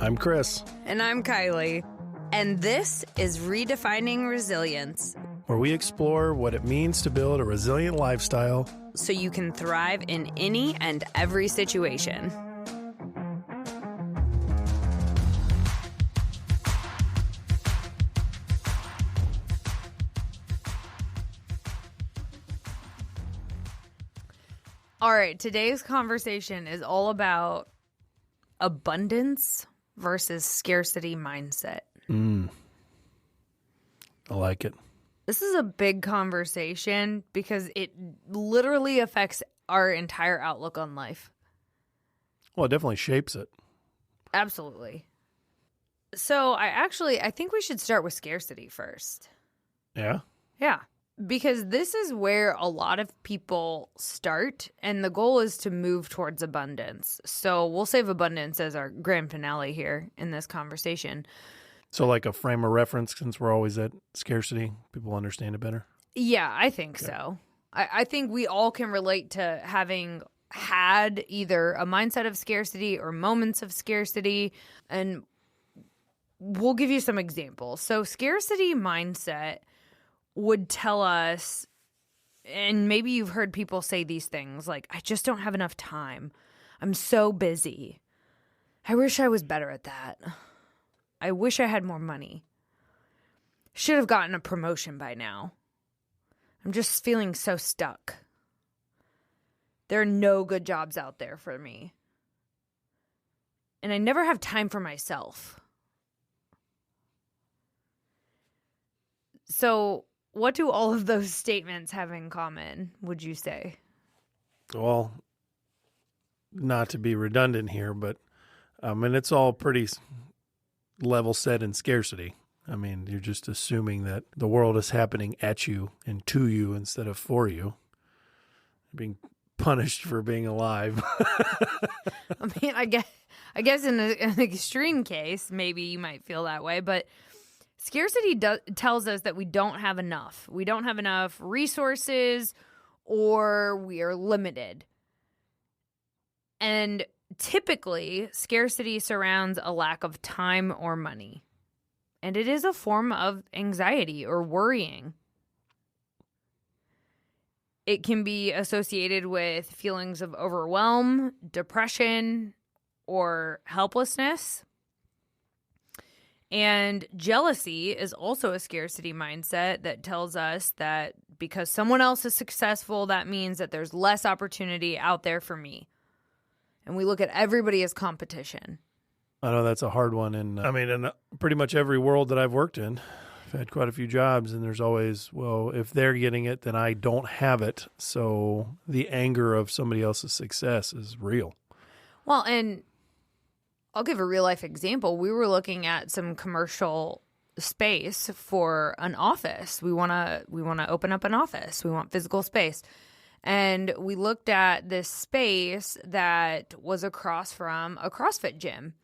I'm Chris, And I'm Kylie. And this is Redefining Resilience, where we explore what it means to build a resilient lifestyle so you can thrive in any and every situation. All right, today's conversation is all about abundance versus scarcity mindset. I like it. This is a big conversation because it literally affects our entire outlook on life. Well, it definitely shapes it. Absolutely. So I think we should start with scarcity first. Yeah? Yeah. Because this is where a lot of people start, and the goal is to move towards abundance. So we'll save abundance as our grand finale here in this conversation. So like a frame of reference, since we're always at scarcity, people understand it better? Yeah, I think so. I think we all can relate to having had either a mindset of scarcity or moments of scarcity, and we'll give you some examples. So scarcity mindset would tell us, and maybe you've heard people say these things like, I just don't have enough time. I'm so busy. I wish I was better at that. I wish I had more money. Should have gotten a promotion by now. I'm just feeling so stuck. There are no good jobs out there for me. And I never have time for myself. So, what do all of those statements have in common, would you say? Well, not to be redundant here, but and it's all pretty level set in scarcity. I mean, you're just assuming that the world is happening at you and to you instead of for you. You're being punished for being alive. I mean, I guess in an extreme case, maybe you might feel that way, but scarcity tells us that we don't have enough. We don't have enough resources, or we are limited. And typically, scarcity surrounds a lack of time or money. And it is a form of anxiety or worrying. It can be associated with feelings of overwhelm, depression, or helplessness. And jealousy is also a scarcity mindset that tells us that because someone else is successful, that means that there's less opportunity out there for me. And we look at everybody as competition. I know that's a hard one. And in pretty much every world that I've worked in, I've had quite a few jobs, and there's always, well, if they're getting it, then I don't have it. So the anger of somebody else's success is real. Well, and I'll give a real life example. We were looking at some commercial space for an office. We want to open up an office. We want physical space. And we looked at this space that was across from a CrossFit gym.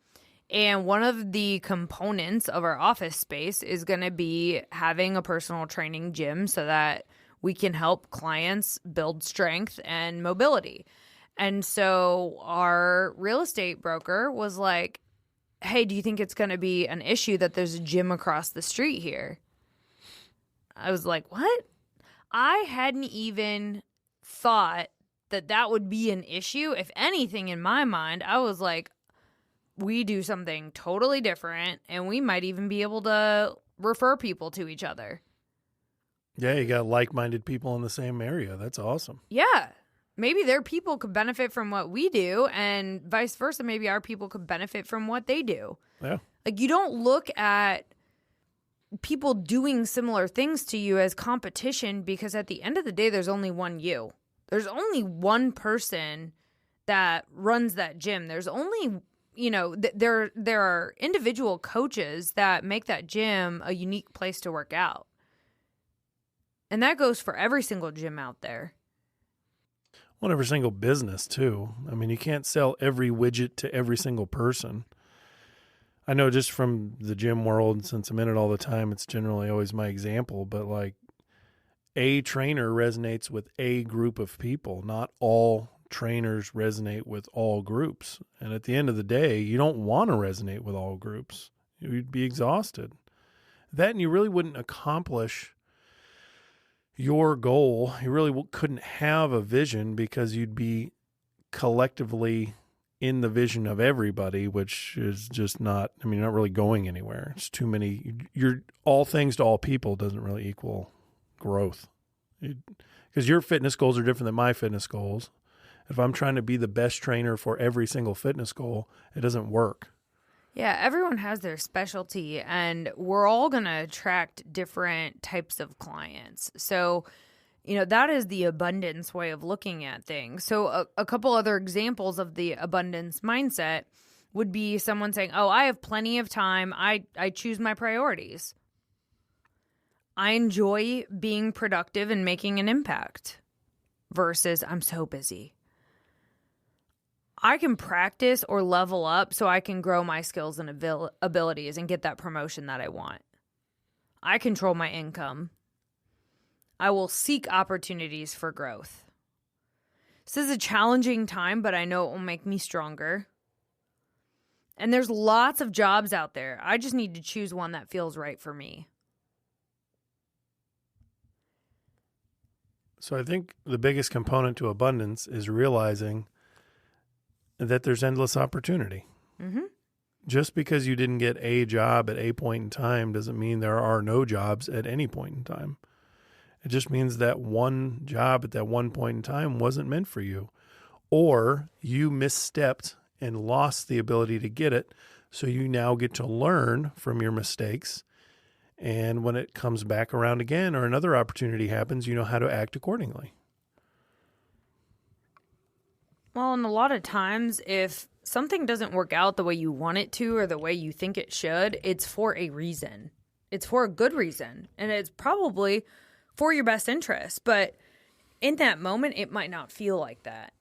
And one of the components of our office space is going to be having a personal training gym so that we can help clients build strength and mobility. And so our real estate broker was like, hey, do you think it's going to be an issue that there's a gym across the street here? I was like, what? I hadn't even thought that would be an issue. If anything, in my mind, I was like, we do something totally different, and we might even be able to refer people to each other. Yeah, you got like-minded people in the same area. That's awesome. Yeah. Maybe their people could benefit from what we do, and vice versa. Maybe our people could benefit from what they do. Yeah. Like, you don't look at people doing similar things to you as competition, because at the end of the day, there's only one you. There's only one person that runs that gym. There's only, there are individual coaches that make that gym a unique place to work out. And that goes for every single gym out there. Well, every single business, too. I mean, you can't sell every widget to every single person. I know just from the gym world, since I'm in it all the time, it's generally always my example, but like a trainer resonates with a group of people. Not all trainers resonate with all groups. And at the end of the day, you don't want to resonate with all groups. You'd be exhausted. That, and you really wouldn't accomplish your goal. You really couldn't have a vision because you'd be collectively in the vision of everybody, which is just not, I mean, not really going anywhere. It's too many. You're all things to all people doesn't really equal growth. Because your fitness goals are different than my fitness goals. If I'm trying to be the best trainer for every single fitness goal, it doesn't work. Yeah, everyone has their specialty, and we're all going to attract different types of clients. So, that is the abundance way of looking at things. So a couple other examples of the abundance mindset would be someone saying, oh, I have plenty of time. I choose my priorities. I enjoy being productive and making an impact versus I'm so busy. I can practice or level up so I can grow my skills and abilities and get that promotion that I want. I control my income. I will seek opportunities for growth. This is a challenging time, but I know it will make me stronger. And there's lots of jobs out there. I just need to choose one that feels right for me. So I think the biggest component to abundance is realizing that there's endless opportunity. Mm-hmm. Just because you didn't get a job at a point in time doesn't mean there are no jobs at any point in time. It just means that one job at that one point in time wasn't meant for you. Or you misstepped and lost the ability to get it. So you now get to learn from your mistakes. And when it comes back around again or another opportunity happens, you know how to act accordingly. Well, and a lot of times if something doesn't work out the way you want it to or the way you think it should, it's for a reason. It's for a good reason. And it's probably for your best interest. But in that moment, it might not feel like that.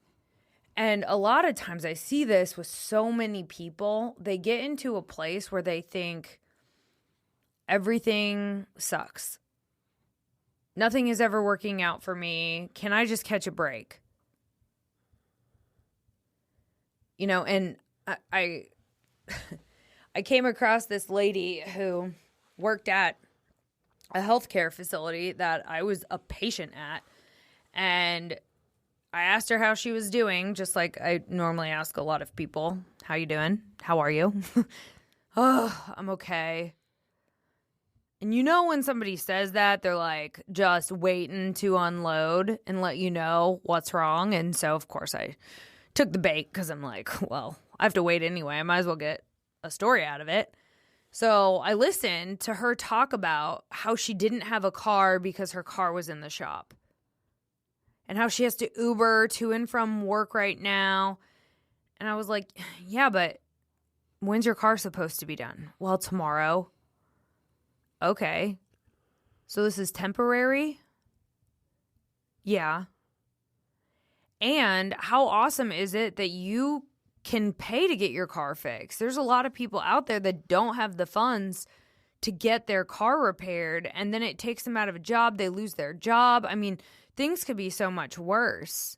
And a lot of times I see this with so many people. They get into a place where they think everything sucks. Nothing is ever working out for me. Can I just catch a break? And I came across this lady who worked at a healthcare facility that I was a patient at. And I asked her how she was doing, just like I normally ask a lot of people. How you doing? How are you? Oh, I'm okay. And when somebody says that, they're like just waiting to unload and let you know what's wrong. And so, of course, I took the bait because I'm like, well, I have to wait anyway. I might as well get a story out of it. So I listened to her talk about how she didn't have a car because her car was in the shop. And how she has to Uber to and from work right now. And I was like, yeah, but when's your car supposed to be done? Well, tomorrow. Okay. So this is temporary? Yeah. And how awesome is it that you can pay to get your car fixed? There's a lot of people out there that don't have the funds to get their car repaired, and then it takes them out of a job. They lose their job. I mean, things could be so much worse.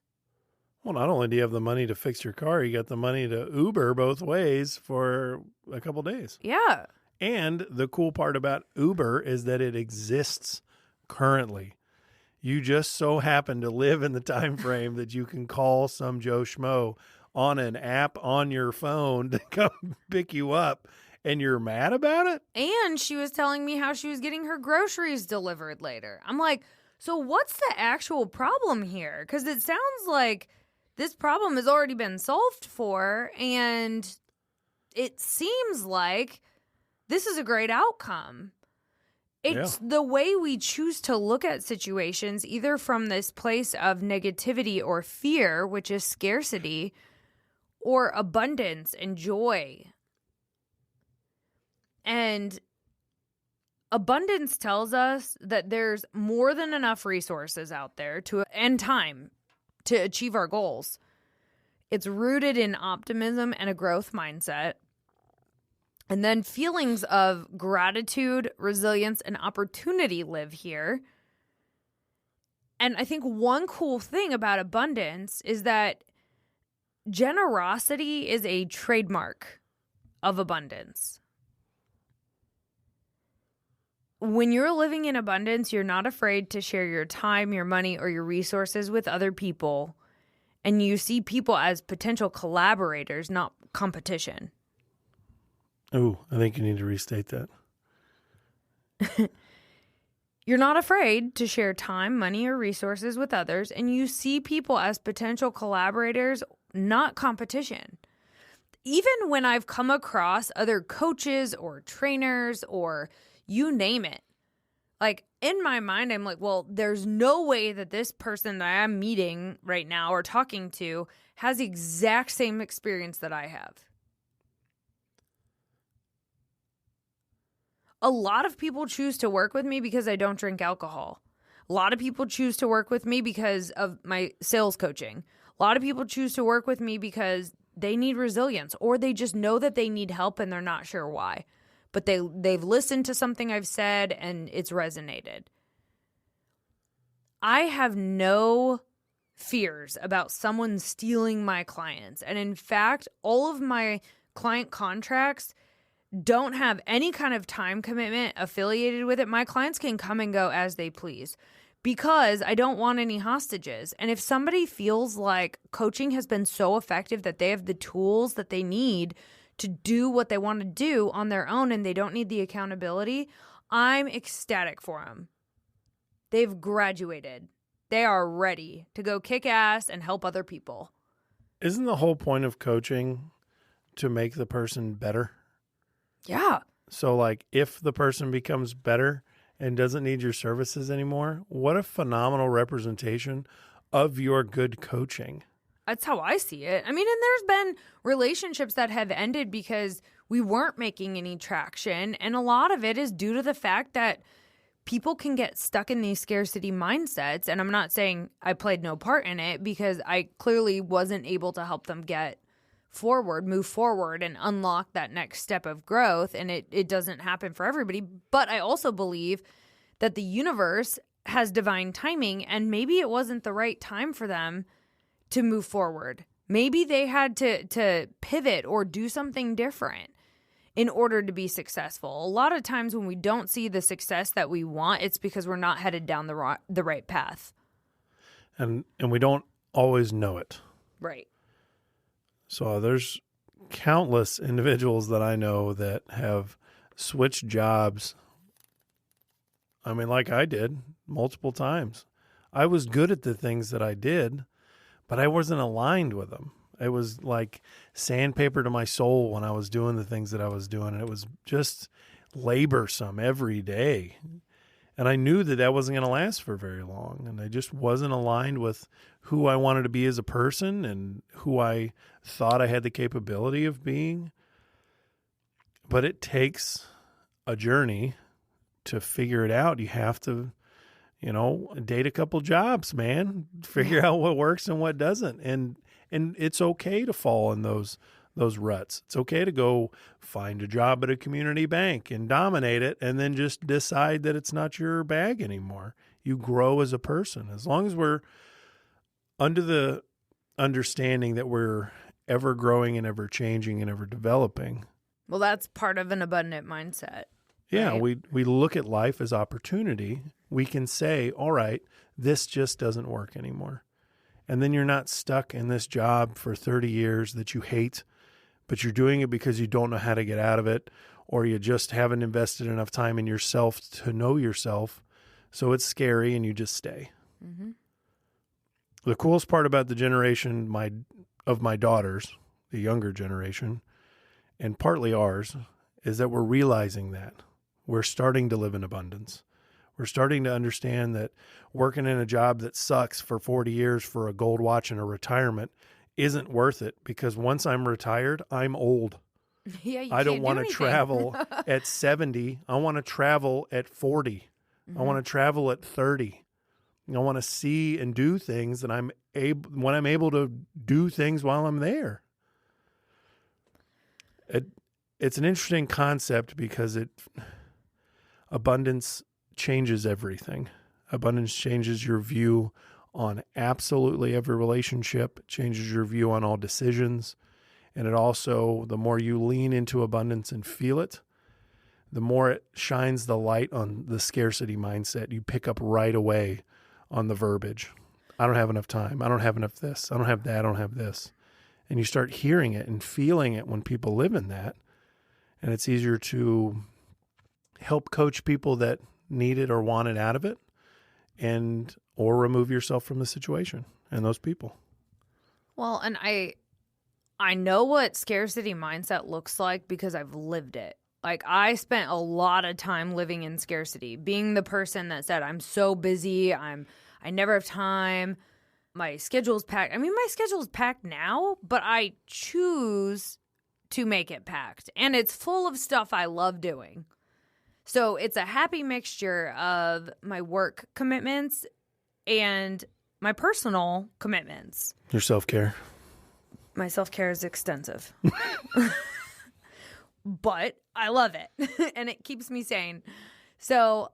Well, not only do you have the money to fix your car, you got the money to Uber both ways for a couple days. Yeah. And the cool part about Uber is that it exists currently. You just so happen to live in the time frame that you can call some Joe Schmo on an app on your phone to come pick you up, and you're mad about it? And she was telling me how she was getting her groceries delivered later. I'm like, so what's the actual problem here? Because it sounds like this problem has already been solved for, and it seems like this is a great outcome. It's the way we choose to look at situations, either from this place of negativity or fear, which is scarcity, or abundance and joy. And abundance tells us that there's more than enough resources out there and time to achieve our goals. It's rooted in optimism and a growth mindset. And then feelings of gratitude, resilience, and opportunity live here. And I think one cool thing about abundance is that Generosity is a trademark of abundance. When you're living in abundance, you're not afraid to share your time, your money, or your resources with other people. And you see people as potential collaborators, not competition. Oh, I think you need to restate that. You're not afraid to share time, money, or resources with others, and you see people as potential collaborators, not competition. Even when I've come across other coaches or trainers or you name it, like in my mind, I'm like, well, there's no way that this person that I'm meeting right now or talking to has the exact same experience that I have. A lot of people choose to work with me because I don't drink alcohol. A lot of people choose to work with me because of my sales coaching. A lot of people choose to work with me because they need resilience, or they just know that they need help and they're not sure why. But they've listened to something I've said and it's resonated. I have no fears about someone stealing my clients. And in fact, all of my client contracts don't have any kind of time commitment affiliated with it. My clients can come and go as they please because I don't want any hostages. And if somebody feels like coaching has been so effective that they have the tools that they need to do what they want to do on their own and they don't need the accountability, I'm ecstatic for them. They've graduated. They are ready to go kick ass and help other people. Isn't the whole point of coaching to make the person better? Yeah. So like if the person becomes better and doesn't need your services anymore, what a phenomenal representation of your good coaching. That's how I see it. I mean, and there's been relationships that have ended because we weren't making any traction. And a lot of it is due to the fact that people can get stuck in these scarcity mindsets. And I'm not saying I played no part in it because I clearly wasn't able to help them move forward and unlock that next step of growth. And it doesn't happen for everybody. But I also believe that the universe has divine timing, and maybe it wasn't the right time for them to move forward. Maybe they had to pivot or do something different in order to be successful. A lot of times when we don't see the success that we want, it's because we're not headed down the right path. And we don't always know it. Right. So there's countless individuals that I know that have switched jobs. I mean, like I did multiple times. I was good at the things that I did, but I wasn't aligned with them. It was like sandpaper to my soul when I was doing the things that I was doing. And it was just laborsome every day. And I knew that that wasn't going to last for very long. And I just wasn't aligned with who I wanted to be as a person and who I thought I had the capability of being. But it takes a journey to figure it out. You have to, date a couple jobs, man. Figure out what works and what doesn't. And it's okay to fall in those ruts. It's okay to go find a job at a community bank and dominate it and then just decide that it's not your bag anymore. You grow as a person. As long as we're under the understanding that we're ever growing and ever changing and ever developing. Well, that's part of an abundant mindset. Yeah, right? we look at life as opportunity. We can say, all right, this just doesn't work anymore. And then you're not stuck in this job for 30 years that you hate, but you're doing it because you don't know how to get out of it, or you just haven't invested enough time in yourself to know yourself. So it's scary and you just stay. Mm-hmm. The coolest part about the generation of my daughters, the younger generation, and partly ours, is that we're realizing that. We're starting to live in abundance. We're starting to understand that working in a job that sucks for 40 years for a gold watch and a retirement isn't worth it, because once I'm retired, I'm old. Yeah, I don't want to travel at 70. I want to travel at 40. Mm-hmm. I want to travel at 30. I want to see and do things that when I'm able to do things while I'm there. It's an interesting concept because abundance changes everything. Abundance changes your view on absolutely every relationship. It changes your view on all decisions. And it also, the more you lean into abundance and feel it, the more it shines the light on the scarcity mindset. You pick up right away on the verbiage. I don't have enough time. I don't have enough this. I don't have that. I don't have this. And you start hearing it and feeling it when people live in that. And it's easier to help coach people that need it or want it out of it, and or remove yourself from the situation and those people. Well, and I know what scarcity mindset looks like because I've lived it. Like, I spent a lot of time living in scarcity, being the person that said, I'm so busy, I never have time, my schedule's packed. I mean, my schedule's packed now, but I choose to make it packed. And it's full of stuff I love doing. So it's a happy mixture of my work commitments and my personal commitments. Your self-care. My self-care is extensive. But I love it. And it keeps me sane. So,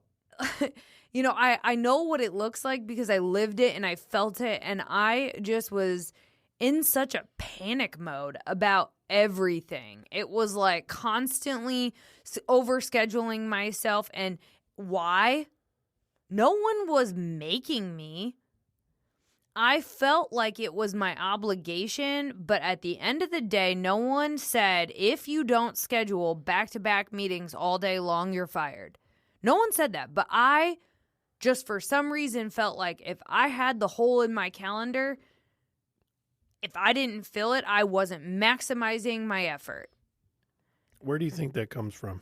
you know, I know what it looks like because I lived it and I felt it. And I just was in such a panic mode about everything. It was like constantly overscheduling myself. And why? No one was making me. I felt like it was my obligation, but at the end of the day, no one said, if you don't schedule back-to-back meetings all day long, you're fired. No one said that, but I just for some reason felt like if I had the hole in my calendar, if I didn't fill it, I wasn't maximizing my effort. Where do you think that comes from?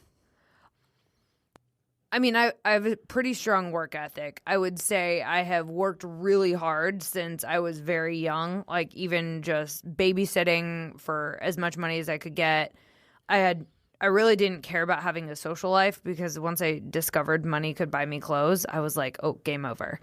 I mean, I have a pretty strong work ethic. I would say I have worked really hard since I was very young, like even just babysitting for as much money as I could get. I really didn't care about having a social life because once I discovered money could buy me clothes, I was like, oh, game over.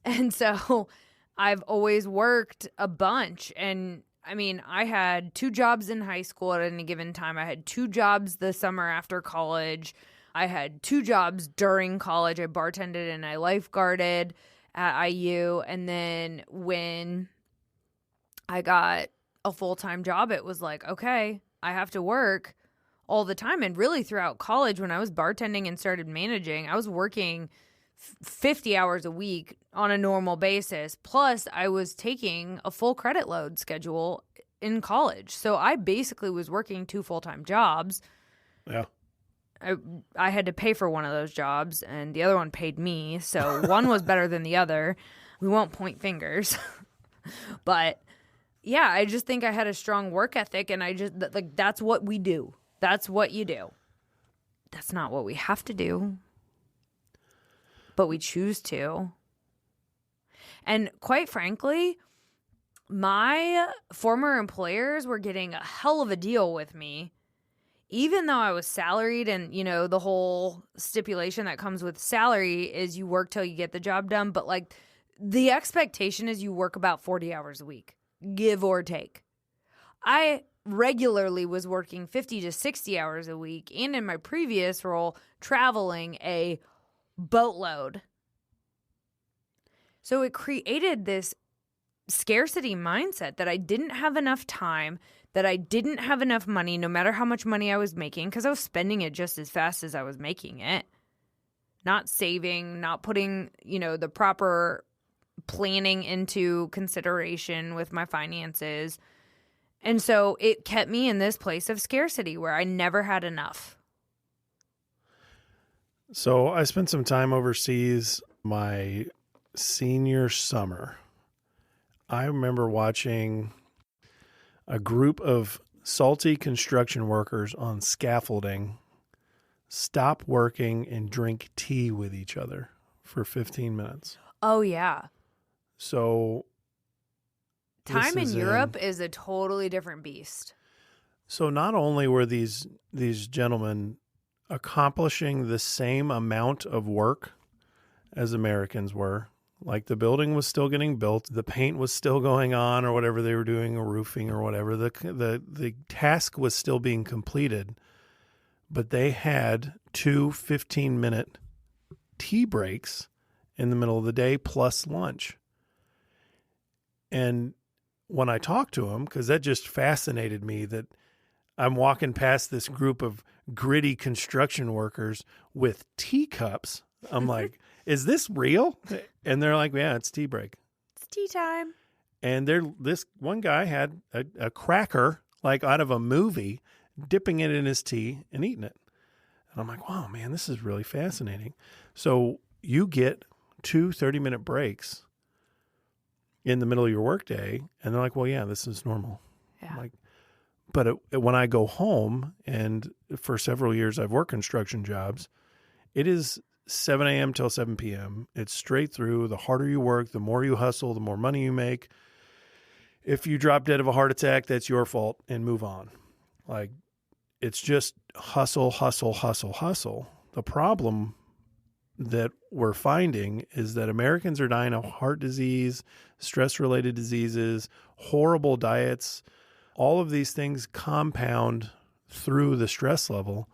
And so I've always worked a bunch. And I mean, I had 2 jobs in high school at any given time. I had 2 jobs the summer after college. I had 2 jobs during college. I bartended and I lifeguarded at IU. And then when I got a full-time job, it was like, okay, I have to work all the time. And really throughout college, when I was bartending and started managing, I was working 50 hours a week on a normal basis. Plus, I was taking a full credit load schedule in college. So I basically was working 2 full-time jobs. Yeah. I had to pay for one of those jobs, and the other one paid me. So one was better than the other. We won't point fingers. But yeah, I just think I had a strong work ethic, and I just, like, that's what we do. That's what you do. That's not what we have to do, but we choose to. And quite frankly, my former employers were getting a hell of a deal with me, even though I was salaried. And, you know, the whole stipulation that comes with salary is you work till you get the job done. But like, the expectation is you work about 40 hours a week, give or take. I regularly was working 50 to 60 hours a week, and in my previous role, traveling a boatload. So it created this scarcity mindset that I didn't have enough time, that I didn't have enough money, no matter how much money I was making, because I was spending it just as fast as I was making it. Not saving, not putting, you know, the proper planning into consideration with my finances. And so it kept me in this place of scarcity where I never had enough. So I spent some time overseas my senior summer. I remember watching a group of salty construction workers on scaffolding stop working and drink tea with each other for 15 minutes. Oh, yeah. So time in Europe is a totally different beast. So not only were these gentlemen accomplishing the same amount of work as Americans were, like the building was still getting built, the paint was still going on or whatever they were doing, or roofing or whatever, the task was still being completed, but they had 2 15-minute tea breaks in the middle of the day plus lunch. And when I talked to him, because that just fascinated me, that I'm walking past this group of gritty construction workers with teacups. I'm like, is this real? And they're like, yeah, it's tea break. It's tea time. And this one guy had a cracker, like out of a movie, dipping it in his tea and eating it. And I'm like, wow, man, this is really fascinating. So you get 2 30-minute breaks in the middle of your workday, and they're like, well, yeah, this is normal. Yeah. I'm like, but when I go home, and for several years I've worked construction jobs, it is 7 a.m. till 7 p.m. It's straight through. The harder you work, the more you hustle, the more money you make. If you drop dead of a heart attack, that's your fault, and move on. Like, it's just hustle, hustle, hustle, hustle. The problem that we're finding is that Americans are dying of heart disease, stress-related diseases, horrible diets. All of these things compound through the stress level,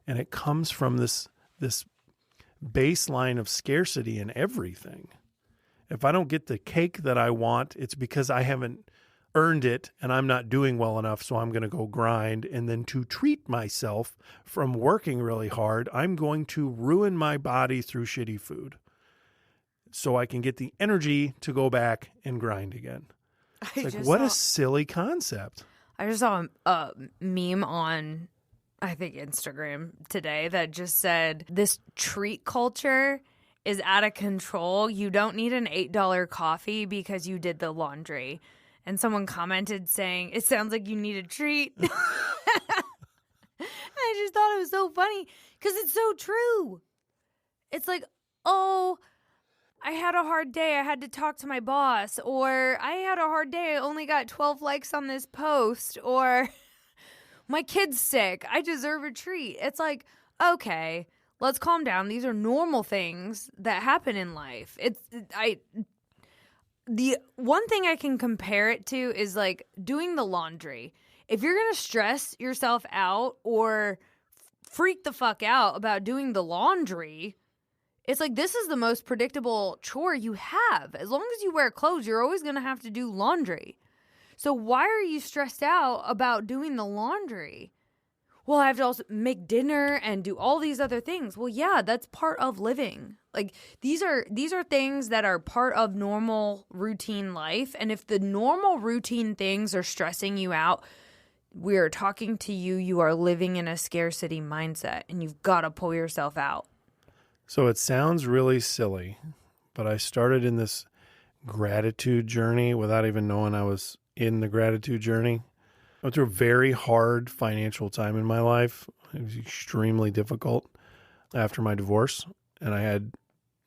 and it comes from this baseline of scarcity in everything. If I don't get the cake that I want, it's because I haven't earned it and I'm not doing well enough, so I'm going to go grind. And then to treat myself from working really hard, I'm going to ruin my body through shitty food so I can get the energy to go back and grind again. It's like, what a silly concept. I just saw a meme on, I think, Instagram today that just said, this treat culture is out of control. You don't need an $8 coffee because you did the laundry. And someone commented saying, it sounds like you need a treat. I just thought it was so funny because it's so true. It's like, oh, I had a hard day. I had to talk to my boss. Or I had a hard day. I only got 12 likes on this post. Or my kid's sick. I deserve a treat. It's like, okay, let's calm down. These are normal things that happen in life. The one thing I can compare it to is like doing the laundry. If you're going to stress yourself out or freak the fuck out about doing the laundry, it's like this is the most predictable chore you have. As long as you wear clothes, you're always going to have to do laundry. So why are you stressed out about doing the laundry? Well, I have to also make dinner and do all these other things. Well, yeah, that's part of living. Like these are things that are part of normal routine life. And if the normal routine things are stressing you out, we're talking to you. You are living in a scarcity mindset and you've got to pull yourself out. So it sounds really silly, but I started in this gratitude journey without even knowing I was in the gratitude journey. I went through a very hard financial time in my life. It was extremely difficult after my divorce. And I had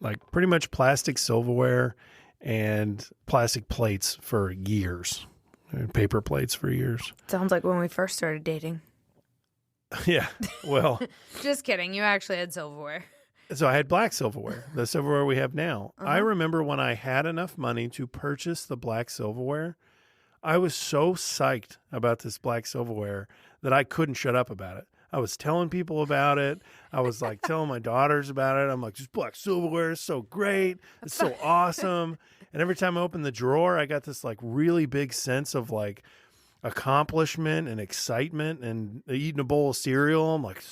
like pretty much plastic silverware and plastic plates for years, and paper plates for years. Sounds like when we first started dating. Yeah, well. Just kidding. You actually had silverware. So I had black silverware, the silverware we have now. I remember when I had enough money to purchase the black silverware, I was so psyched about this black silverware that I couldn't shut up about it. I was telling people about it. I was like telling my daughters about it. I'm like, this black silverware is so great. It's so awesome. And every time I opened the drawer, I got this like really big sense of like accomplishment and excitement, and eating a bowl of cereal. I'm like,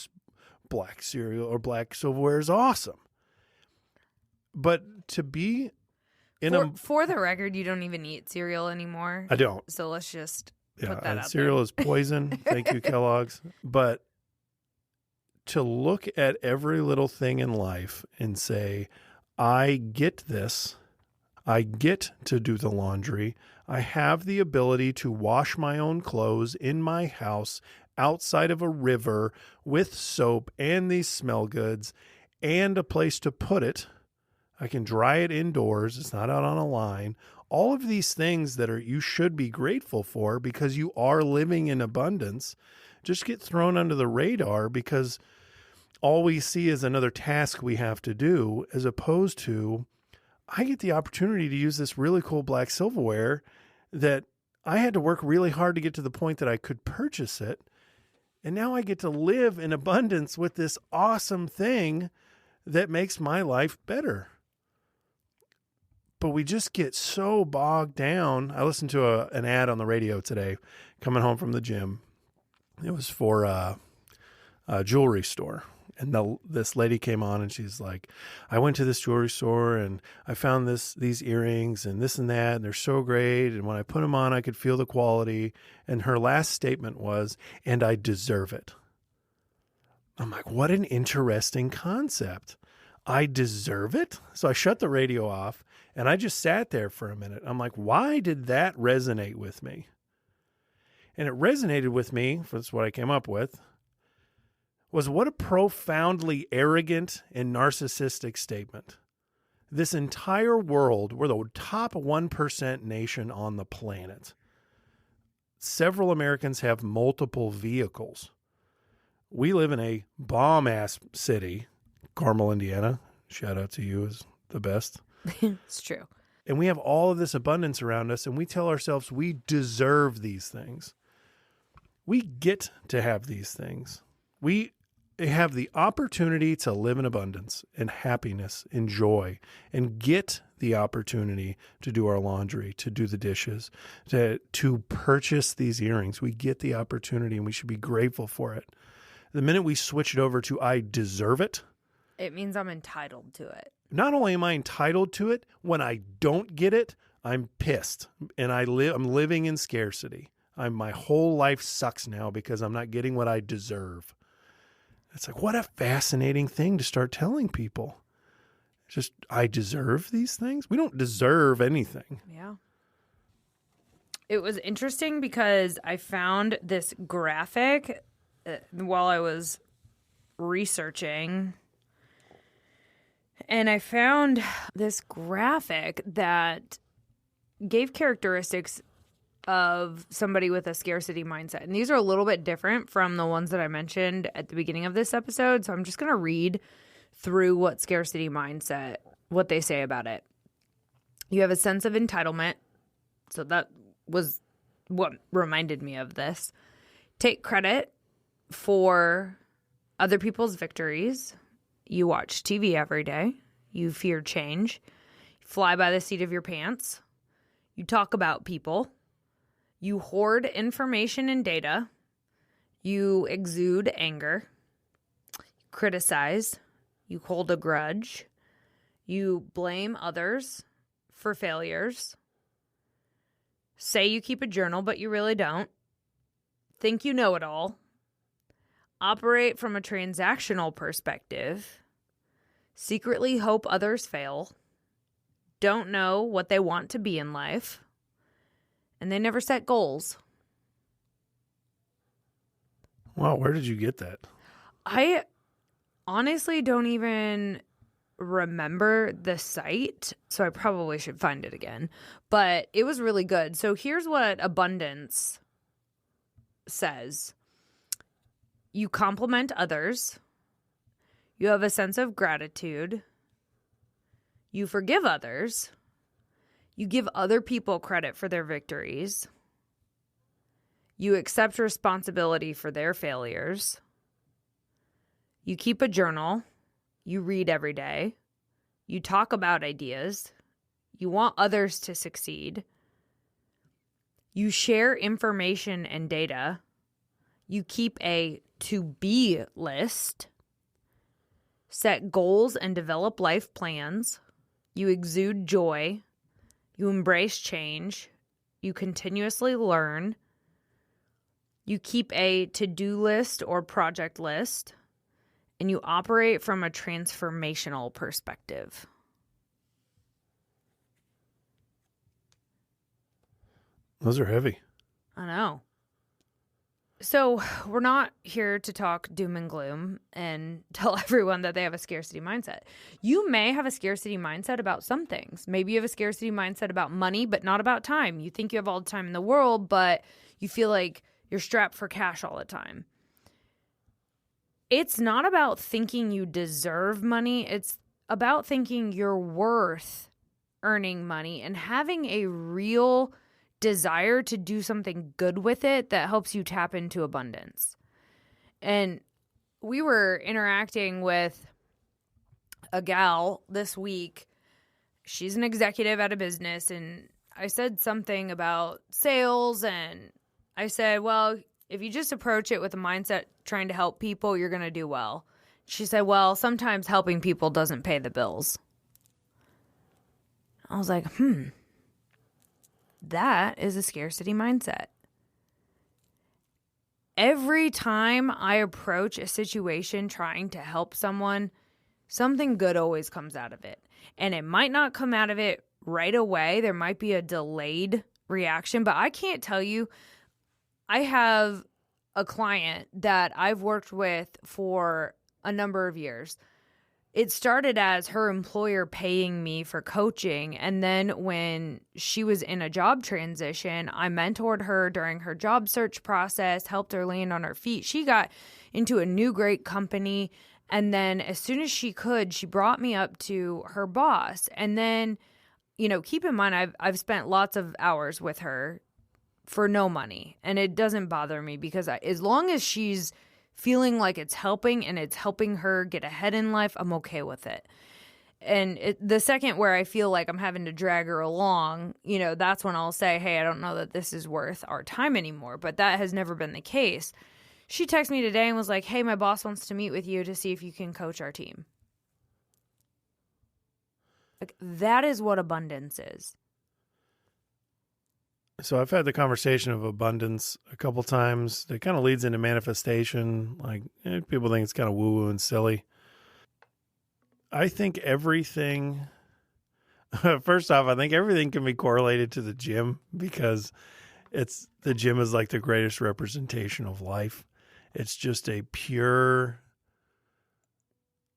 black cereal or black silverware is awesome. But to be for the record, you don't even eat cereal anymore. I don't. So let's just put that out cereal there. is poison. Thank you, Kellogg's. But to look at every little thing in life and say, I get this. I get to do the laundry. I have the ability to wash my own clothes in my house outside of a river with soap and these smell goods and a place to put it. I can dry it indoors. It's not out on a line. All of these things that you should be grateful for because you are living in abundance just get thrown under the radar because all we see is another task we have to do, as opposed to I get the opportunity to use this really cool black silverware that I had to work really hard to get to the point that I could purchase it. And now I get to live in abundance with this awesome thing that makes my life better. But we just get so bogged down. I listened to an ad on the radio today coming home from the gym. It was for a jewelry store. And this lady came on and she's like, I went to this jewelry store and I found these earrings and this and that. And they're so great. And when I put them on, I could feel the quality. And her last statement was, and I deserve it. I'm like, what an interesting concept. I deserve it? So I shut the radio off and I just sat there for a minute. I'm like, why did that resonate with me? And it resonated with me, that's what I came up with, was what a profoundly arrogant and narcissistic statement. This entire world, we're the top 1% nation on the planet. Several Americans have multiple vehicles. We live in a bomb-ass city, Carmel, Indiana. Shout out to you, is the best. It's true. And we have all of this abundance around us, and we tell ourselves we deserve these things. We get to have these things. We have the opportunity to live in abundance and happiness and joy and get the opportunity to do our laundry, to do the dishes, to purchase these earrings. We get the opportunity and we should be grateful for it. The minute we switch it over to I deserve it, it means I'm entitled to it. Not only am I entitled to it, when I don't get it, I'm pissed and I'm living in scarcity. My whole life sucks now because I'm not getting what I deserve. It's like, what a fascinating thing to start telling people. Just, I deserve these things? We don't deserve anything. Yeah. It was interesting because I found this graphic while I was researching. And I found this graphic that gave characteristics of somebody with a scarcity mindset. And these are a little bit different from the ones that I mentioned at the beginning of this episode. So I'm just going to read through what scarcity mindset, what they say about it. You have a sense of entitlement. So that was what reminded me of this. Take credit for other people's victories. You watch TV every day. You fear change. You fly by the seat of your pants. You talk about people. You hoard information and data. You exude anger. You criticize. You hold a grudge. You blame others for failures. Say you keep a journal, but you really don't. Think you know it all. Operate from a transactional perspective. Secretly hope others fail. Don't know what they want to be in life. And they never set goals. Wow, where did you get that? I honestly don't even remember the site, so I probably should find it again. But it was really good. So here's what abundance says. You compliment others. You have a sense of gratitude. You forgive others. You give other people credit for their victories. You accept responsibility for their failures. You keep a journal. You read every day. You talk about ideas. You want others to succeed. You share information and data. You keep a to-be list. Set goals and develop life plans. You exude joy. You embrace change. You continuously learn. You keep a to-do list or project list. And you operate from a transformational perspective. Those are heavy. I know. So we're not here to talk doom and gloom and tell everyone that they have a scarcity mindset. You may have a scarcity mindset about some things. Maybe you have a scarcity mindset about money, but not about time. You think you have all the time in the world, but you feel like you're strapped for cash all the time. It's not about thinking you deserve money. It's about thinking you're worth earning money and having a real desire to do something good with it that helps you tap into abundance. And we were interacting with a gal this week. she's an executive at a business, and I said something about sales, and I said, well, if you just approach it with a mindset trying to help people, you're going to do well. She said, well, sometimes helping people doesn't pay the bills. I was like, that is a scarcity mindset. Every time I approach a situation trying to help someone, something good always comes out of it. And it might not come out of it right away. There might be a delayed reaction, but I can't tell you. I have a client that I've worked with for a number of years. It started as her employer paying me for coaching. And then when she was in a job transition, I mentored her during her job search process, helped her land on her feet. She got into a new great company. And then as soon as she could, she brought me up to her boss. And then, keep in mind, I've spent lots of hours with her for no money. And it doesn't bother me because as long as she's feeling like it's helping and it's helping her get ahead in life, I'm okay with it. And the second where I feel like I'm having to drag her along, that's when I'll say, hey, I don't know that this is worth our time anymore. But that has never been the case. She texted me today and was like, hey, my boss wants to meet with you to see if you can coach our team. Like, that is what abundance is. So I've had the conversation of abundance a couple times. It kind of leads into manifestation. Like, people think it's kind of woo-woo and silly. I think everything, first off, I think everything can be correlated to the gym because the gym is like the greatest representation of life. It's just a pure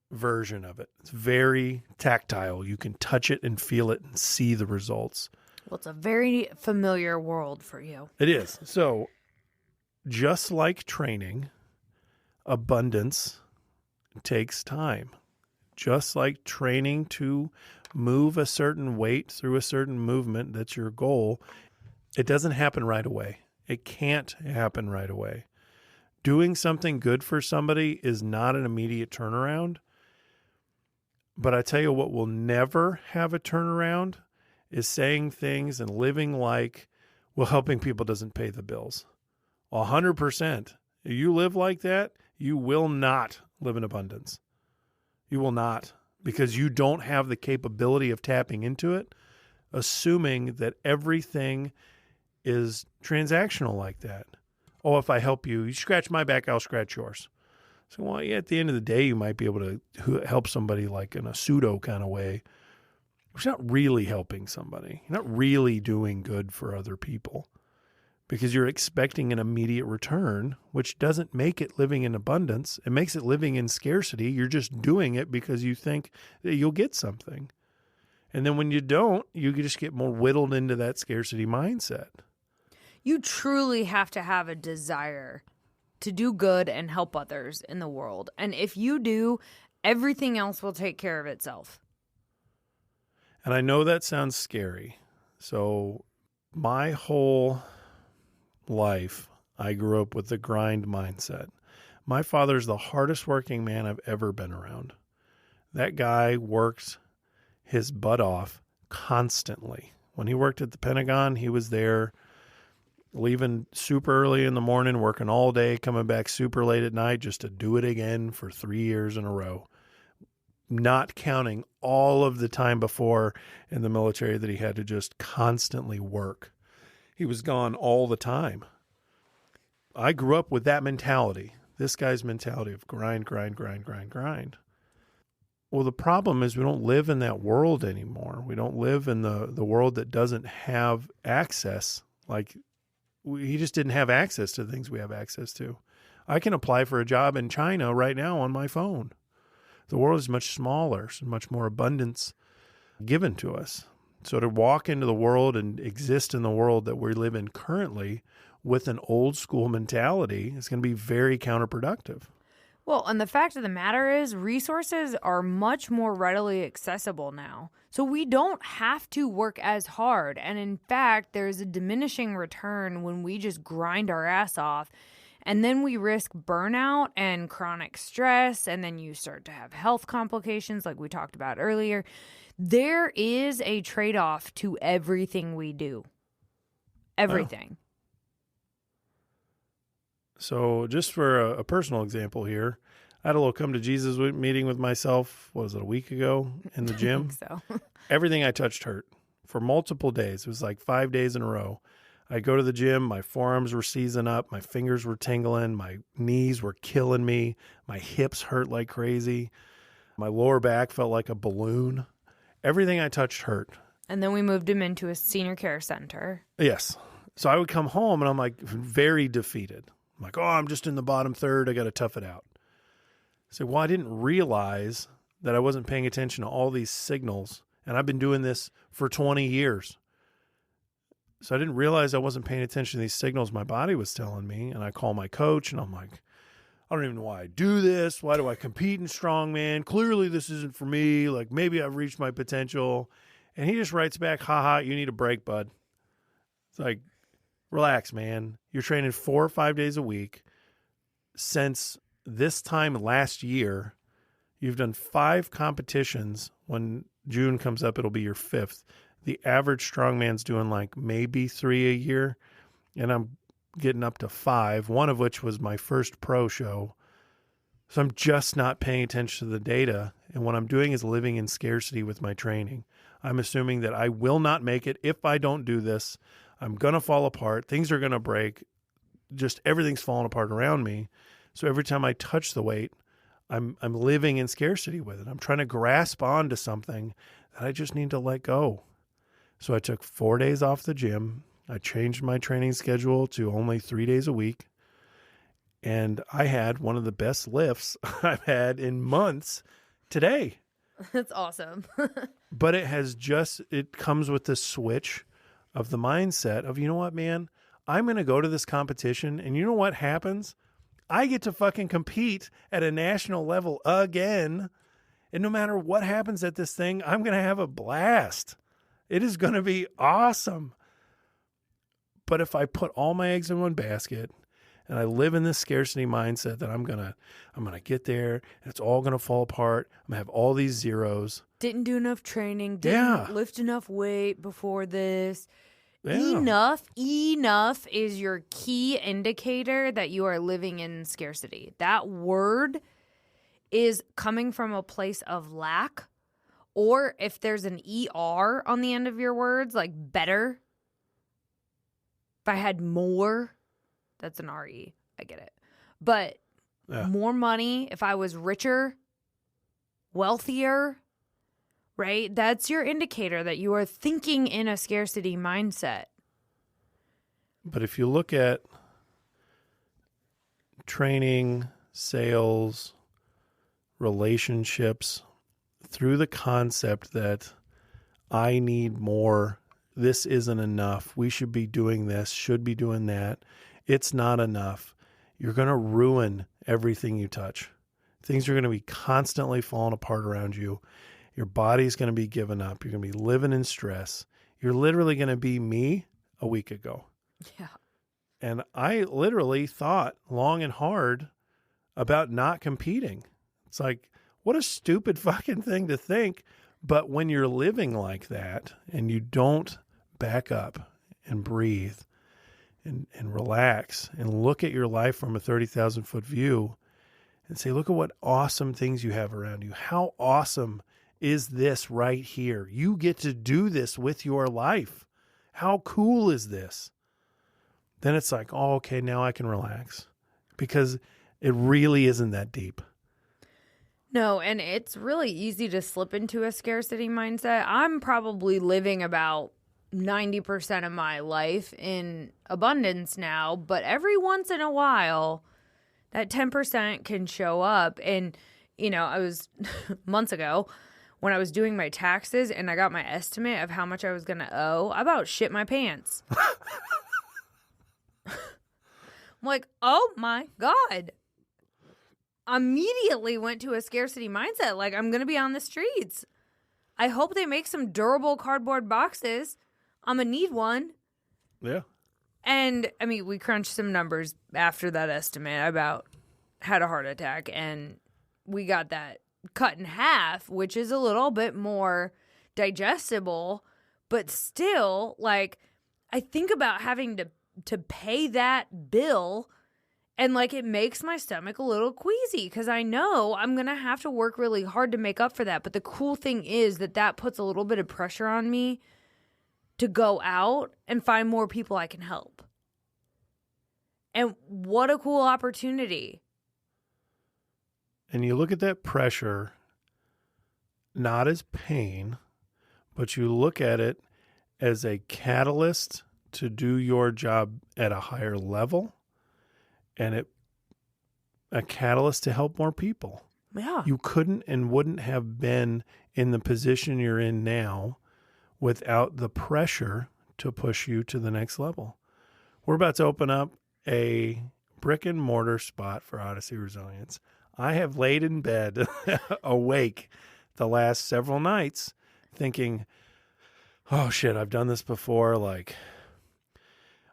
version of it. It's very tactile. You can touch it and feel it and see the results. Well, it's a very familiar world for you. It is. So just like training, abundance takes time. Just like training to move a certain weight through a certain movement, that's your goal, it doesn't happen right away. It can't happen right away. Doing something good for somebody is not an immediate turnaround. But I tell you what will never have a turnaround is saying things and living like, well, helping people doesn't pay the bills. 100%. If you live like that, you will not live in abundance. You will not, because you don't have the capability of tapping into it, assuming that everything is transactional like that. Oh, if I help you, you scratch my back, I'll scratch yours. So, well, yeah, at the end of the day, you might be able to help somebody like in a pseudo kind of way. It's not really helping somebody. You're not really doing good for other people because you're expecting an immediate return, which doesn't make it living in abundance. It makes it living in scarcity. You're just doing it because you think that you'll get something. And then when you don't, you just get more whittled into that scarcity mindset. You truly have to have a desire to do good and help others in the world. And if you do, everything else will take care of itself. And I know that sounds scary. So my whole life, I grew up with the grind mindset. My father's the hardest working man I've ever been around. That guy worked his butt off constantly. When he worked at the Pentagon, he was there leaving super early in the morning, working all day, coming back super late at night just to do it again for 3 years in a row. Not counting all of the time before in the military that he had to just constantly work. He was gone all the time. I grew up with that mentality, this guy's mentality of grind, grind, grind, grind, grind. Well, the problem is we don't live in that world anymore. We don't live in the world that doesn't have access. Like, he just didn't have access to things we have access to. I can apply for a job in China right now on my phone. The world is much smaller, so much more abundance given to us. So to walk into the world and exist in the world that we live in currently with an old school mentality is going to be very counterproductive. Well, and the fact of the matter is resources are much more readily accessible now. So we don't have to work as hard. And in fact, there's a diminishing return when we just grind our ass off And then we risk burnout and chronic stress, and then you start to have health complications like we talked about earlier. There is a trade-off to everything we do. Everything. So just for a personal example here, I had a little come to Jesus meeting with myself, what was it, a week ago in the gym? I think so. Everything I touched hurt for multiple days. It was like 5 days in a row. I'd go to the gym, my forearms were seizing up, my fingers were tingling, my knees were killing me, my hips hurt like crazy, my lower back felt like a balloon. Everything I touched hurt. And then we moved him into a senior care center. Yes. So I would come home and I'm like very defeated. I'm like, oh, I'm just in the bottom third. I got to tough it out. So, well, I didn't realize that I wasn't paying attention to all these signals. And I've been doing this for 20 years. So I didn't realize I wasn't paying attention to these signals my body was telling me. And I call my coach and I'm like, I don't even know why I do this. Why do I compete in strongman? Clearly this isn't for me. Like maybe I've reached my potential. And he just writes back, haha, you need a break, bud. It's like, relax, man. You're training 4 or 5 days a week. Since this time last year, you've done 5 competitions. When June comes up, it'll be your 5th. The average strongman's doing like maybe 3 a year, and I'm getting up to 5, one of which was my first pro show. So I'm just not paying attention to the data, and what I'm doing is living in scarcity with my training. I'm assuming that I will not make it if I don't do this. I'm going to fall apart. Things are going to break. Just everything's falling apart around me. So every time I touch the weight, I'm living in scarcity with it. I'm trying to grasp onto something that I just need to let go. So I took 4 days off the gym. I changed my training schedule to only 3 days a week. And I had one of the best lifts I've had in months today. That's awesome. But it comes with the switch of the mindset of, you know what, man, I'm going to go to this competition. And you know what happens? I get to fucking compete at a national level again. And no matter what happens at this thing, I'm going to have a blast. It is going to be awesome. But if I put all my eggs in one basket and I live in this scarcity mindset that I'm going to get there and it's all going to fall apart. I'm going to have all these zeros. Didn't do enough training. Didn't lift enough weight before this. Yeah. Enough is your key indicator that you are living in scarcity. That word is coming from a place of lack. Or if there's an ER on the end of your words, like better. If I had more, that's an RE. I get it. But more money, if I was richer, wealthier, right? That's your indicator that you are thinking in a scarcity mindset. But if you look at training, sales, relationships, through the concept that I need more, this isn't enough, we should be doing this, should be doing that, it's not enough, you're going to ruin everything you touch. Things are going to be constantly falling apart around you. Your body's going to be giving up. You're going to be living in stress. You're literally going to be me a week ago. Yeah. And I literally thought long and hard about not competing. It's like, what a stupid fucking thing to think. But when you're living like that and you don't back up and breathe and relax and look at your life from a 30,000 foot view and say, look at what awesome things you have around you. How awesome is this right here? You get to do this with your life. How cool is this? Then it's like, oh, okay, now I can relax because it really isn't that deep. No, and it's really easy to slip into a scarcity mindset. I'm probably living about 90% of my life in abundance now, but every once in a while, that 10% can show up. And, you know, I was months ago when I was doing my taxes and I got my estimate of how much I was going to owe, I about shit my pants. I'm like, oh my God. Immediately went to a scarcity mindset. Like, I'm going to be on the streets. I hope they make some durable cardboard boxes. I'm going to need one. Yeah. And I mean, we crunched some numbers after that estimate. I about had a heart attack, and we got that cut in half, which is a little bit more digestible, but still, like, I think about having to pay that bill, and like it makes my stomach a little queasy because I know I'm going to have to work really hard to make up for that. But the cool thing is that puts a little bit of pressure on me to go out and find more people I can help. And what a cool opportunity. And you look at that pressure not as pain, but you look at it as a catalyst to do your job at a higher level, and a catalyst to help more people. Yeah. You couldn't and wouldn't have been in the position you're in now without the pressure to push you to the next level. We're about to open up a brick and mortar spot for Odyssey Resilience. I have laid in bed awake the last several nights thinking, oh shit, I've done this before. Like,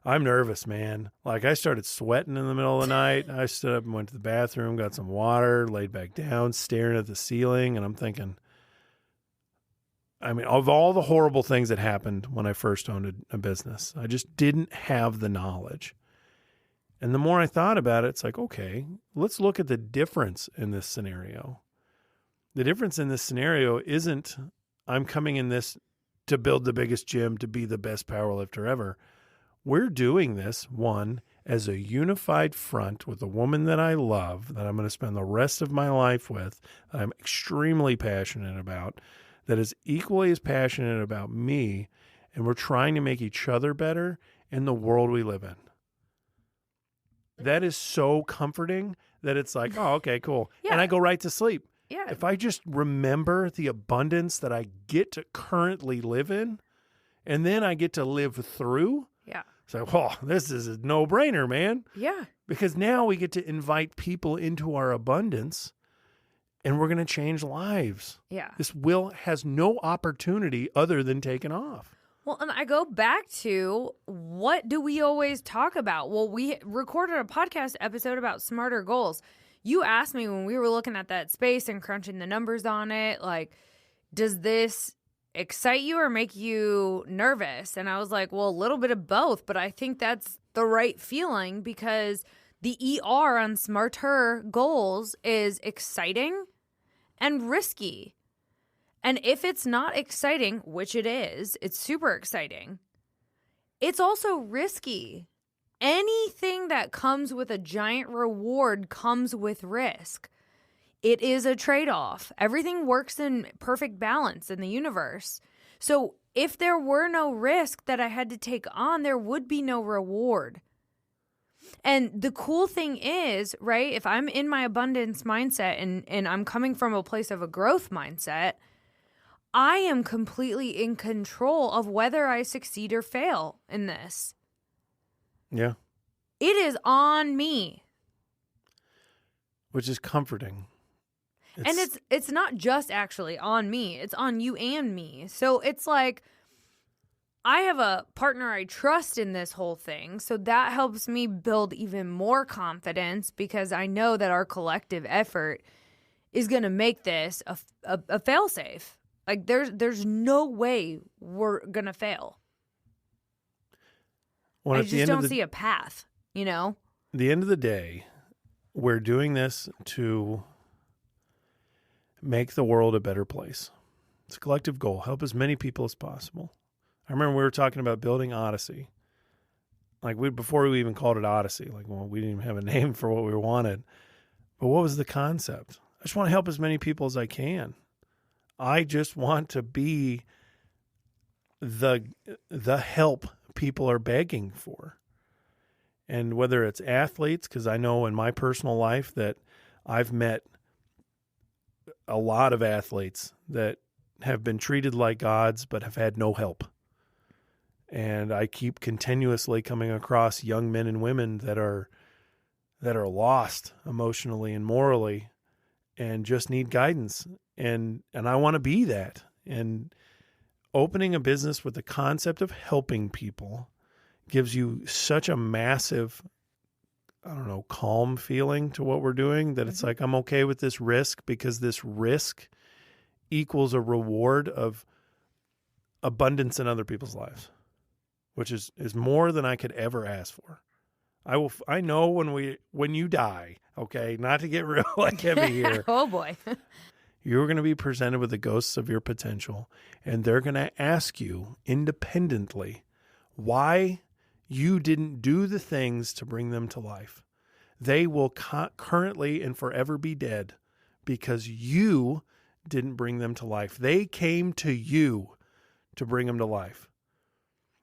I'm nervous, man. Like, I started sweating in the middle of the night. I stood up and went to the bathroom, got some water, laid back down, staring at the ceiling. And I'm thinking, I mean, of all the horrible things that happened when I first owned a business, I just didn't have the knowledge. And the more I thought about it, it's like, okay, let's look at the difference in this scenario. The difference in this scenario isn't I'm coming in this to build the biggest gym, to be the best powerlifter ever. We're doing this, one, as a unified front with a woman that I love, that I'm going to spend the rest of my life with, that I'm extremely passionate about, that is equally as passionate about me, and we're trying to make each other better in the world we live in. That is so comforting that it's like, oh, okay, cool. Yeah. And I go right to sleep. Yeah. If I just remember the abundance that I get to currently live in, and then I get to live through, Yeah. so, oh, this is a no-brainer, man. Yeah. Because now we get to invite people into our abundance, and we're going to change lives. Yeah. This has no opportunity other than taking off. Well, and I go back to, what do we always talk about? Well, we recorded a podcast episode about smarter goals. You asked me when we were looking at that space and crunching the numbers on it, like, does this excite you or make you nervous? And I was like, well, a little bit of both, but I think that's the right feeling because the ER on smarter goals is exciting and risky. And if it's not exciting, which it is, it's super exciting, it's also risky. Anything that comes with a giant reward comes with risk. It is a trade-off. Everything works in perfect balance in the universe. So if there were no risk that I had to take on, there would be no reward. And the cool thing is, right, if I'm in my abundance mindset and I'm coming from a place of a growth mindset, I am completely in control of whether I succeed or fail in this. Yeah. It is on me. Which is comforting. And it's not just actually on me. It's on you and me. So it's like, I have a partner I trust in this whole thing. So that helps me build even more confidence because I know that our collective effort is going to make this a fail-safe. Like, there's no way we're going to fail. Well, I just don't see a path, you know? At the end of the day, we're doing this to make the world a better place. It's a collective goal. Help as many people as possible. I remember we were talking about building Odyssey. Like, before we even called it Odyssey, like, well, we didn't even have a name for what we wanted. But what was the concept? I just want to help as many people as I can. I just want to be the help people are begging for. And whether it's athletes, because I know in my personal life that I've met a lot of athletes that have been treated like gods but have had no help. And I keep continuously coming across young men and women that are lost emotionally and morally and just need guidance. And I want to be that. And opening a business with the concept of helping people gives you such a massive, I don't know, calm feeling to what we're doing that it's like, I'm okay with this risk because this risk equals a reward of abundance in other people's lives, which is more than I could ever ask for. I know when you die, okay, not to get real like heavy here. Oh boy. You're going to be presented with the ghosts of your potential, and they're going to ask you independently why you didn't do the things to bring them to life. They will currently and forever be dead because you didn't bring them to life. They came to you to bring them to life.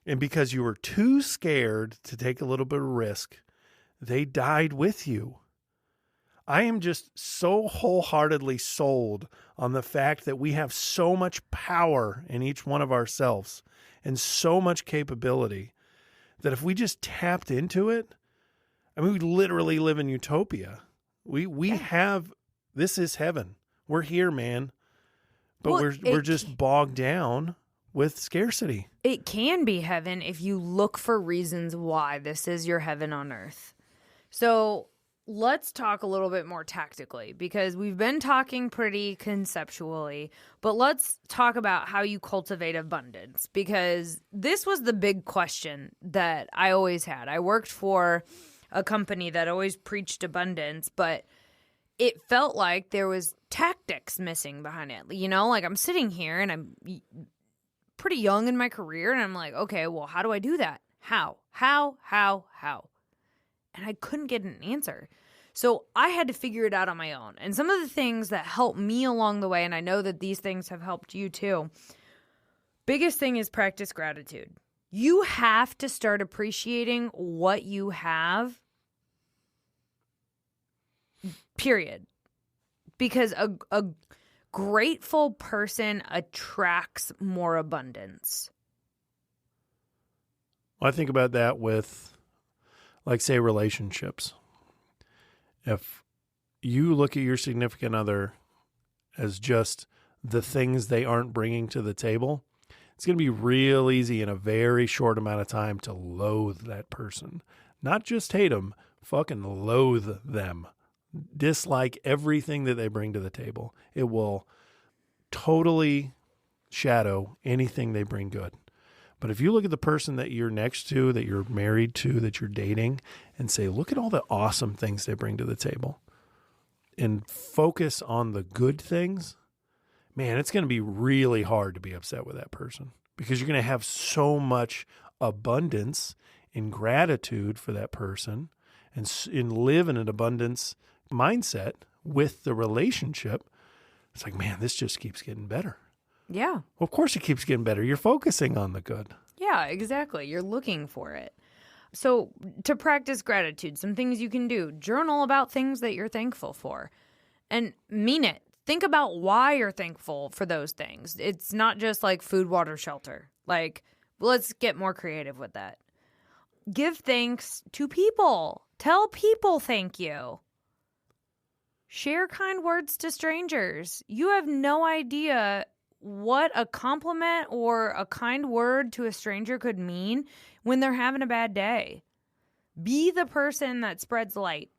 And because you were too scared to take a little bit of risk, they died with you. I am just so wholeheartedly sold on the fact that we have so much power in each one of ourselves and so much capability that if we just tapped into it, I mean, we literally live in utopia. We have, this is heaven. We're here, man. But we're just bogged down with scarcity. It can be heaven if you look for reasons why this is your heaven on earth. So let's talk a little bit more tactically, because we've been talking pretty conceptually, but let's talk about how you cultivate abundance, because this was the big question that I always had. I worked for a company that always preached abundance, but it felt like there was tactics missing behind it. You know, like I'm sitting here and I'm pretty young in my career and I'm like, okay, well, how do I do that? How? And I couldn't get an answer. So I had to figure it out on my own. And some of the things that helped me along the way, and I know that these things have helped you too, biggest thing is practice gratitude. You have to start appreciating what you have, period. Because a grateful person attracts more abundance. Well, I think about that with, like, say, relationships. If you look at your significant other as just the things they aren't bringing to the table, it's going to be real easy in a very short amount of time to loathe that person. Not just hate them, fucking loathe them. Dislike everything that they bring to the table. It will totally shadow anything they bring good. But if you look at the person that you're next to, that you're married to, that you're dating, and say, look at all the awesome things they bring to the table, and focus on the good things, man, it's going to be really hard to be upset with that person, because you're going to have so much abundance and gratitude for that person and live in an abundance mindset with the relationship. It's like, man, this just keeps getting better. Yeah. Well, of course it keeps getting better. You're focusing on the good. Yeah, exactly. You're looking for it. So to practice gratitude, some things you can do. Journal about things that you're thankful for and mean it. Think about why you're thankful for those things. It's not just like food, water, shelter. Like, let's get more creative with that. Give thanks to people. Tell people thank you. Share kind words to strangers. You have no idea what a compliment or a kind word to a stranger could mean when they're having a bad day. Be the person that spreads light.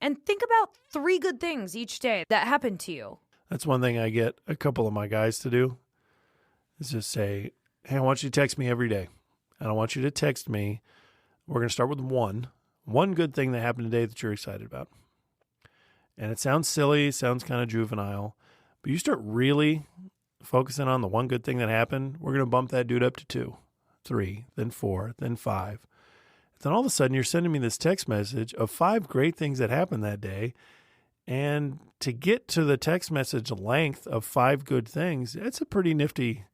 And think about 3 good things each day that happen to you. That's one thing I get a couple of my guys to do, is just say, hey, I want you to text me every day. And I want you to text me. We're going to start with one good thing that happened today that you're excited about. And it sounds silly, sounds kind of juvenile, but you start really focusing on the one good thing that happened, we're going to bump that dude up to 2, 3, then 4, then 5. Then all of a sudden you're sending me this text message of 5 great things that happened that day. And to get to the text message length of 5 good things, it's a pretty nifty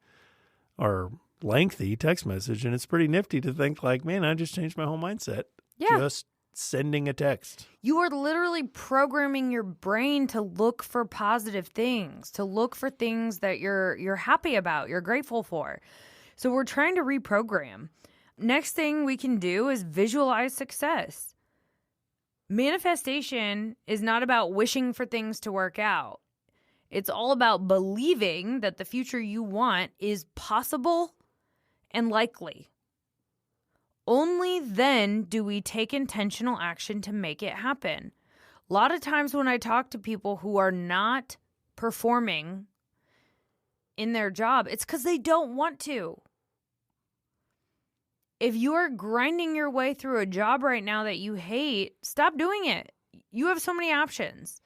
or lengthy text message. And it's pretty nifty to think like, man, I just changed my whole mindset. Yeah. Just sending a text. You are literally programming your brain to look for positive things, to look for things that you're happy about, you're grateful for. So we're trying to reprogram. Next thing we can do is visualize success. Manifestation is not about wishing for things to work out. It's all about believing that the future you want is possible and likely. Only then do we take intentional action to make it happen. A lot of times when I talk to people who are not performing in their job, it's because they don't want to. If you are grinding your way through a job right now that you hate, stop doing it. You have so many options.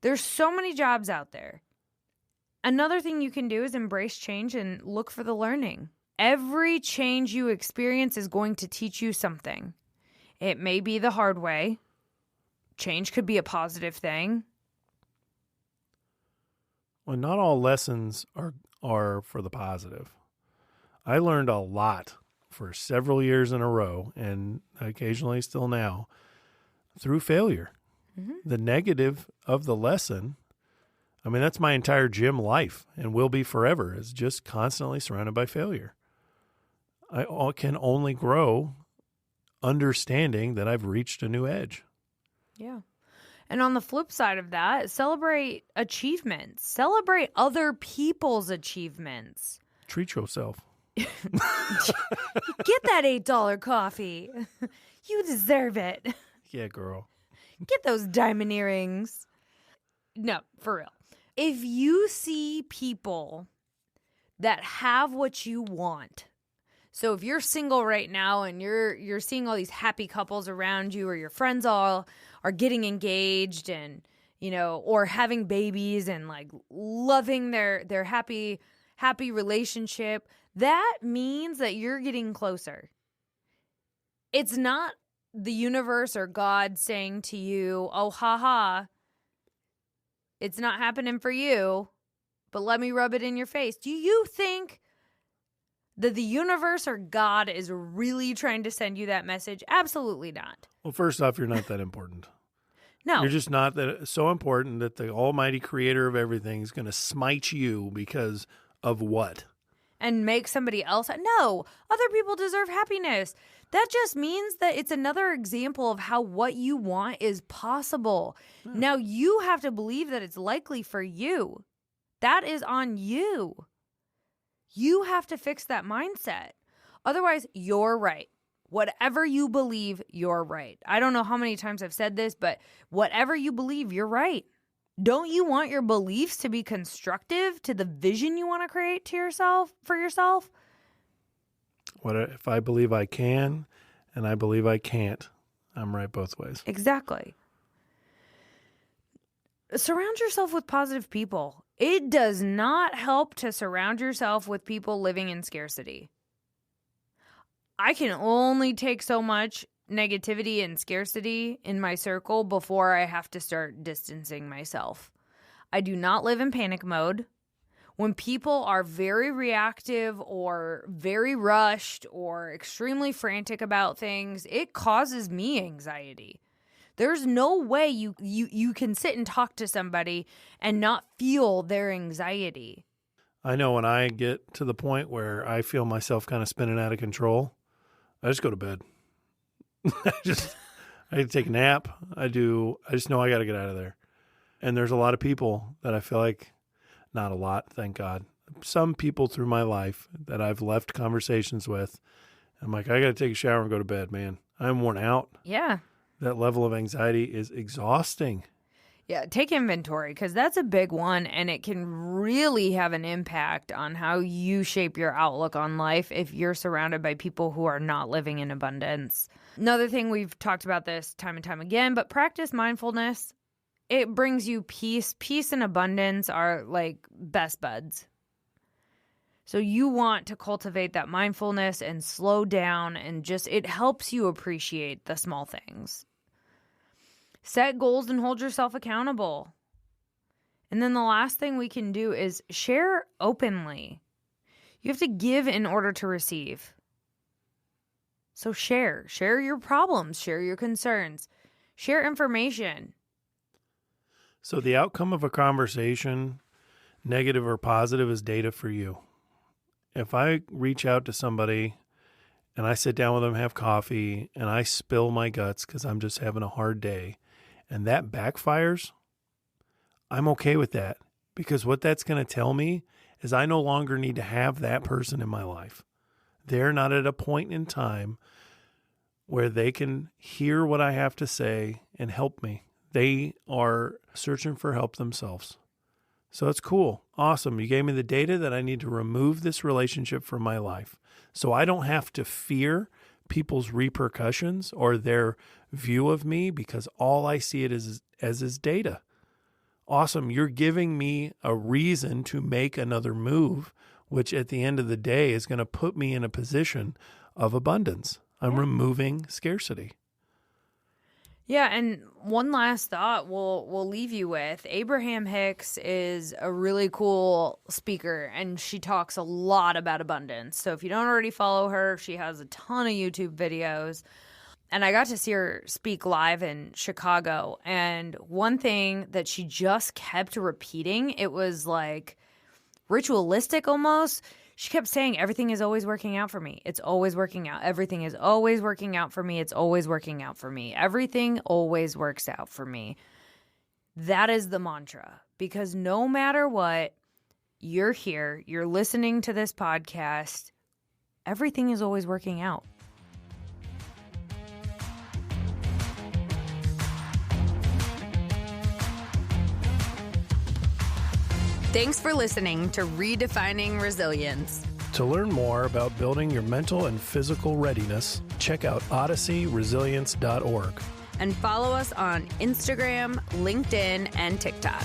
There's so many jobs out there. Another thing you can do is embrace change and look for the learning. Every change you experience is going to teach you something. It may be the hard way. Change could be a positive thing. Well, not all lessons are for the positive. I learned a lot for several years in a row, and occasionally still now, through failure. Mm-hmm. The negative of the lesson, I mean, that's my entire gym life and will be forever, is just constantly surrounded by failure. I can only grow understanding that I've reached a new edge. Yeah. And on the flip side of that, celebrate achievements. Celebrate other people's achievements. Treat yourself. Get that $8 coffee. You deserve it. Yeah, girl. Get those diamond earrings. No, for real. If you see people that have what you want, so if you're single right now and you're seeing all these happy couples around you, or your friends all are getting engaged and, or having babies and like loving their happy relationship, that means that you're getting closer. It's not the universe or God saying to you, oh, haha, it's not happening for you, but let me rub it in your face. Do you think that the universe or God is really trying to send you that message? Absolutely not. Well, first off, you're not that important. No. You're just not that so important that the almighty creator of everything is going to smite you because of what? And make somebody else. No, other people deserve happiness. That just means that it's another example of how what you want is possible. Yeah. Now you have to believe that it's likely for you. That is on you. You have to fix that mindset. Otherwise, you're right. Whatever you believe, you're right. I don't know how many times I've said this, but whatever you believe, you're right. Don't you want your beliefs to be constructive to the vision you want to create for yourself? What if I believe I can and I believe I can't? I'm right both ways. Exactly. Surround yourself with positive people. It does not help to surround yourself with people living in scarcity. I can only take so much negativity and scarcity in my circle before I have to start distancing myself. I do not live in panic mode. When people are very reactive or very rushed or extremely frantic about things, it causes me anxiety. There's no way you can sit and talk to somebody and not feel their anxiety. I know when I get to the point where I feel myself kind of spinning out of control, I just go to bed. I take a nap. I just know I got to get out of there. And there's a lot of people that I feel like, not a lot, thank God. Some people through my life that I've left conversations with. I'm like, I got to take a shower and go to bed, man. I'm worn out. Yeah. That level of anxiety is exhausting. Yeah, take inventory because that's a big one, and it can really have an impact on how you shape your outlook on life if you're surrounded by people who are not living in abundance. Another thing, we've talked about this time and time again, but practice mindfulness. It brings you peace. Peace and abundance are like best buds. So you want to cultivate that mindfulness and slow down, and it helps you appreciate the small things. Set goals and hold yourself accountable. And then the last thing we can do is share openly. You have to give in order to receive. So share your problems, share your concerns, share information. So the outcome of a conversation, negative or positive, is data for you. If I reach out to somebody and I sit down with them, have coffee, and I spill my guts because I'm just having a hard day, and that backfires, I'm okay with that, because what that's going to tell me is I no longer need to have that person in my life. They're not at a point in time where they can hear what I have to say and help me. They are searching for help themselves. So it's cool. Awesome. You gave me the data that I need to remove this relationship from my life. So I don't have to fear people's repercussions or their view of me because all I see it as is data. Awesome. You're giving me a reason to make another move, which at the end of the day is going to put me in a position of abundance. I'm removing scarcity. Yeah, and one last thought we'll leave you with. Abraham Hicks is a really cool speaker, and she talks a lot about abundance. So if you don't already follow her, she has a ton of YouTube videos. And I got to see her speak live in Chicago. And one thing that she just kept repeating, it was like ritualistic almost. She kept saying, everything is always working out for me. It's always working out. Everything is always working out for me. It's always working out for me. Everything always works out for me. That is the mantra. Because no matter what, you're here, you're listening to this podcast, everything is always working out. Thanks for listening to Redefining Resilience. To learn more about building your mental and physical readiness, check out odysseyresilience.org. And follow us on Instagram, LinkedIn, and TikTok.